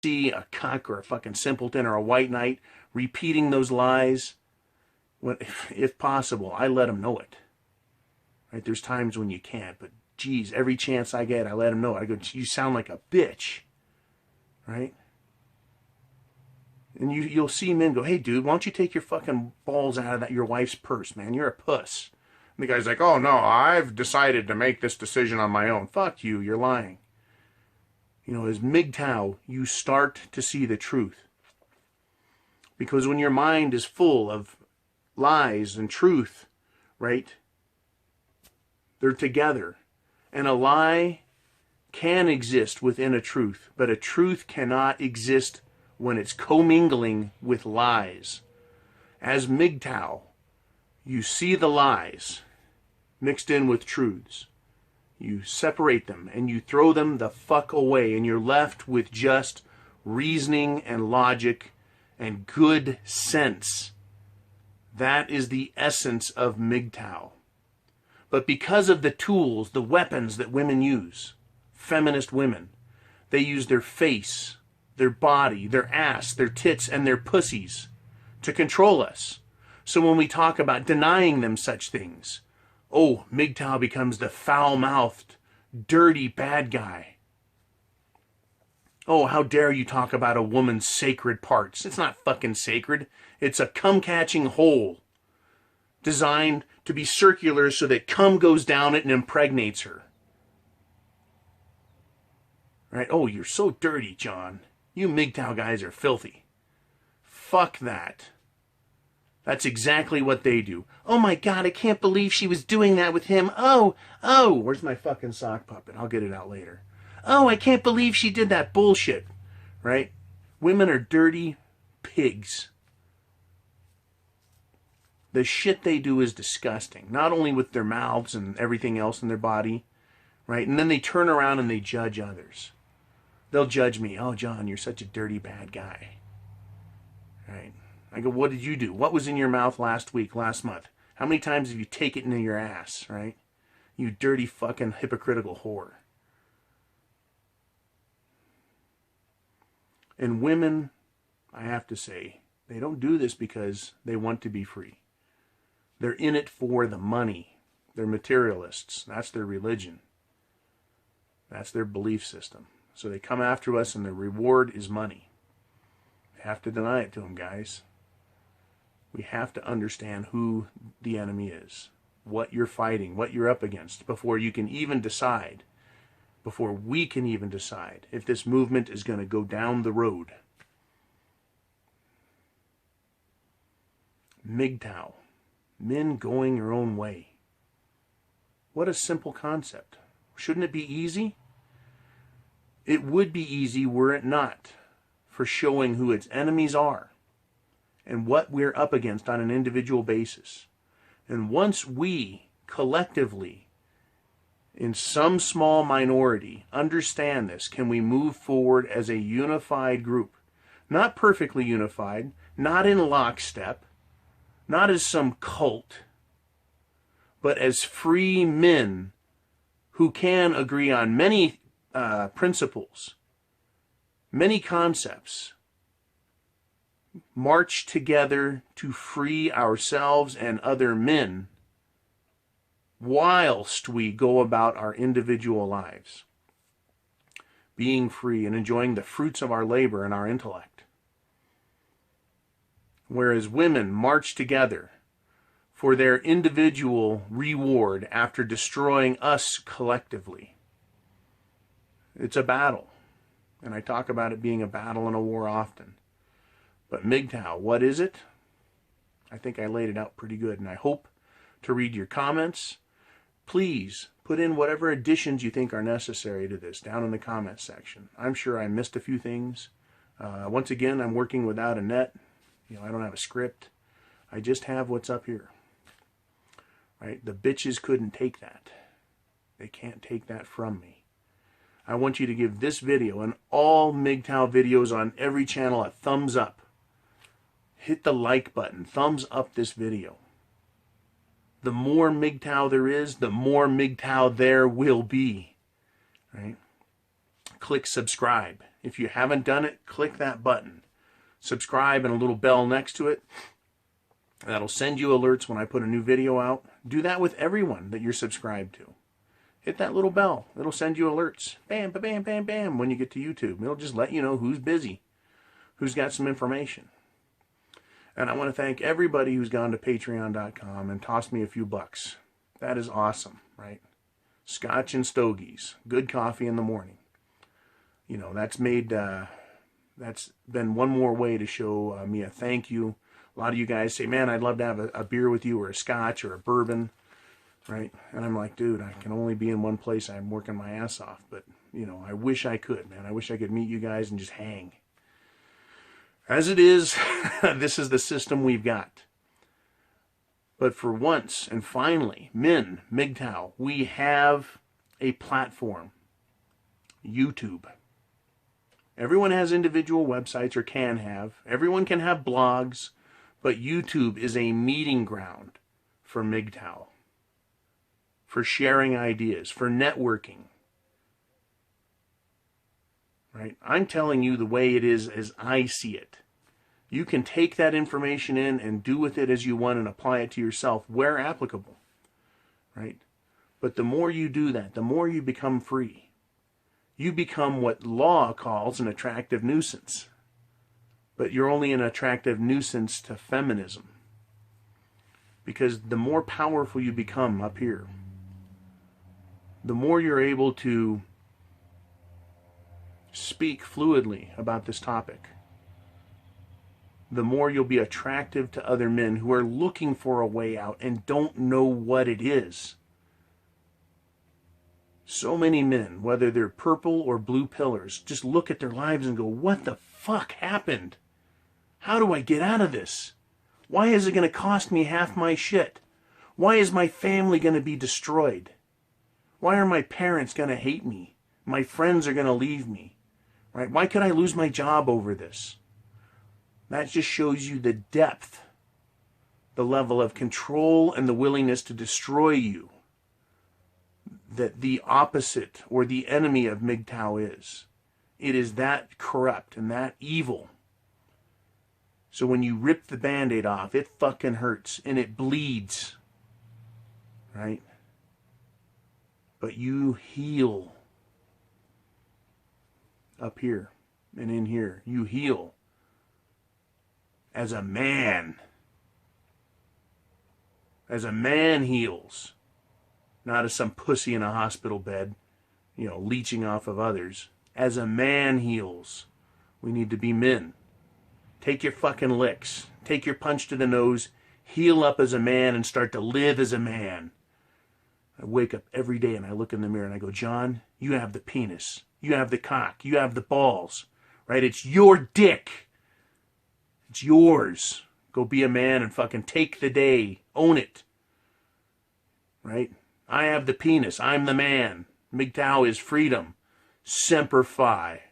see a cuck or a fucking simpleton or a white knight repeating those lies, if possible, I let them know it. Right? There's times when you can't, but geez, every chance I get, I let them know it. I go, you sound like a bitch. Right? And you'll see men go, hey, dude, why don't you take your fucking balls out of your wife's purse, man? You're a puss. And the guy's like, oh, no, I've decided to make this decision on my own. Fuck you, you're lying. You know, as mgtow, you start to see the truth. Because when your mind is full of lies and truth, right, they're together. And a lie can exist within a truth, but a truth cannot exist when it's commingling with lies. As mgtow, you see the lies mixed in with truths. You separate them and you throw them the fuck away, and you're left with just reasoning and logic and good sense. That is the essence of mgtow. But because of the tools, the weapons that women use, feminist women, they use their face, their body, their ass, their tits, and their pussies to control us. So when we talk about denying them such things, oh, mgtow becomes the foul-mouthed, dirty bad guy. Oh, how dare you talk about a woman's sacred parts. It's not fucking sacred. It's a cum-catching hole designed to be circular so that cum goes down it and impregnates her. Right? Oh, you're so dirty, John. You mgtow guys are filthy. Fuck that. That's exactly what they do. Oh my God, I can't believe she was doing that with him. Oh, where's my fucking sock puppet? I'll get it out later. Oh, I can't believe she did that bullshit. Right? Women are dirty pigs. The shit they do is disgusting. Not only with their mouths and everything else in their body, right? And then they turn around and they judge others. They'll judge me. Oh, John, you're such a dirty bad guy. Right? I go, what did you do? What was in your mouth last week, last month? How many times have you taken it into your ass, right? You dirty fucking hypocritical whore. And women, I have to say, they don't do this because they want to be free. They're in it for the money. They're materialists. That's their religion. That's their belief system. So they come after us and the reward is money. We have to deny it to them, guys. We have to understand who the enemy is, what you're fighting, what you're up against, before you can even decide, before we can even decide if this movement is going to go down the road. mgtow. Men going your own way. What a simple concept. Shouldn't it be easy? It would be easy were it not for showing who its enemies are and what we're up against on an individual basis. And once we collectively, in some small minority, understand this, can we move forward as a unified group. Not perfectly unified, not in lockstep, not as some cult, but as free men who can agree on many principles, many concepts, march together to free ourselves and other men whilst we go about our individual lives, being free and enjoying the fruits of our labor and our intellect. Whereas women march together for their individual reward after destroying us collectively. It's a battle. And I talk about it being a battle and a war often. But mgtow, what is it? I think I laid it out pretty good. And I hope to read your comments. Please put in whatever additions you think are necessary to this down in the comments section. I'm sure I missed a few things. Once again, I'm working without a net. I don't have a script. I just have what's up here. Right? The bitches couldn't take that. They can't take that from me. I want you to give this video and all mgtow videos on every channel a thumbs up. Hit the like button. Thumbs up this video. The more mgtow there is, the more mgtow there will be. Right? Click subscribe If you haven't done it, click that button. Subscribe and a little bell next to it. That'll send you alerts when I put a new video out. Do that with everyone that you're subscribed to. Hit that little bell. It'll send you alerts. Bam, bam, bam, bam, when you get to YouTube. It'll just let you know who's busy, who's got some information. And I want to thank everybody who's gone to patreon.com and tossed me a few bucks. That is awesome, right? Scotch and stogies. Good coffee in the morning. You know, that's been one more way to show me a thank you. A lot of you guys say, man, I'd love to have a beer with you, or a scotch, or a bourbon, right? And I'm like, dude, I can only be in one place. I'm working my ass off. But, you know, I wish I could, man. I wish I could meet you guys and just hang. As it is, this is the system we've got. But for once, and finally, MGTOW, we have a platform. YouTube. Everyone has individual websites, or can have. Everyone can have blogs. But YouTube is a meeting ground for MGTOW. For sharing ideas, for networking. Right? I'm telling you the way it is as I see it. You can take that information in and do with it as you want and apply it to yourself where applicable. Right? But the more you do that, the more you become free. You become what law calls an attractive nuisance. But you're only an attractive nuisance to feminism. Because the more powerful you become up here, the more you're able to speak fluidly about this topic, the more you'll be attractive to other men who are looking for a way out and don't know what it is. So many men, whether they're purple or blue pillars, just look at their lives and go, what the fuck happened? How do I get out of this? Why is it going to cost me half my shit? Why is my family going to be destroyed? Why are my parents going to hate me? My friends are going to leave me. Right? Why could I lose my job over this? That just shows you the depth, the level of control and the willingness to destroy you that the opposite or the enemy of MGTOW is. It is that corrupt and that evil. So when you rip the Band-Aid off, it fucking hurts and it bleeds. Right? But you heal. Up here and in here. You heal. As a man. As a man heals. Not as some pussy in a hospital bed, you know, leeching off of others. As a man heals. We need to be men. Take your fucking licks. Take your punch to the nose. Heal up as a man and start to live as a man. I wake up every day and I look in the mirror and I go, John, you have the penis. You have the cock. You have the balls. Right? It's your dick. It's yours. Go be a man and fucking take the day. Own it. Right? I have the penis. I'm the man. MGTOW is freedom. Semper Fi.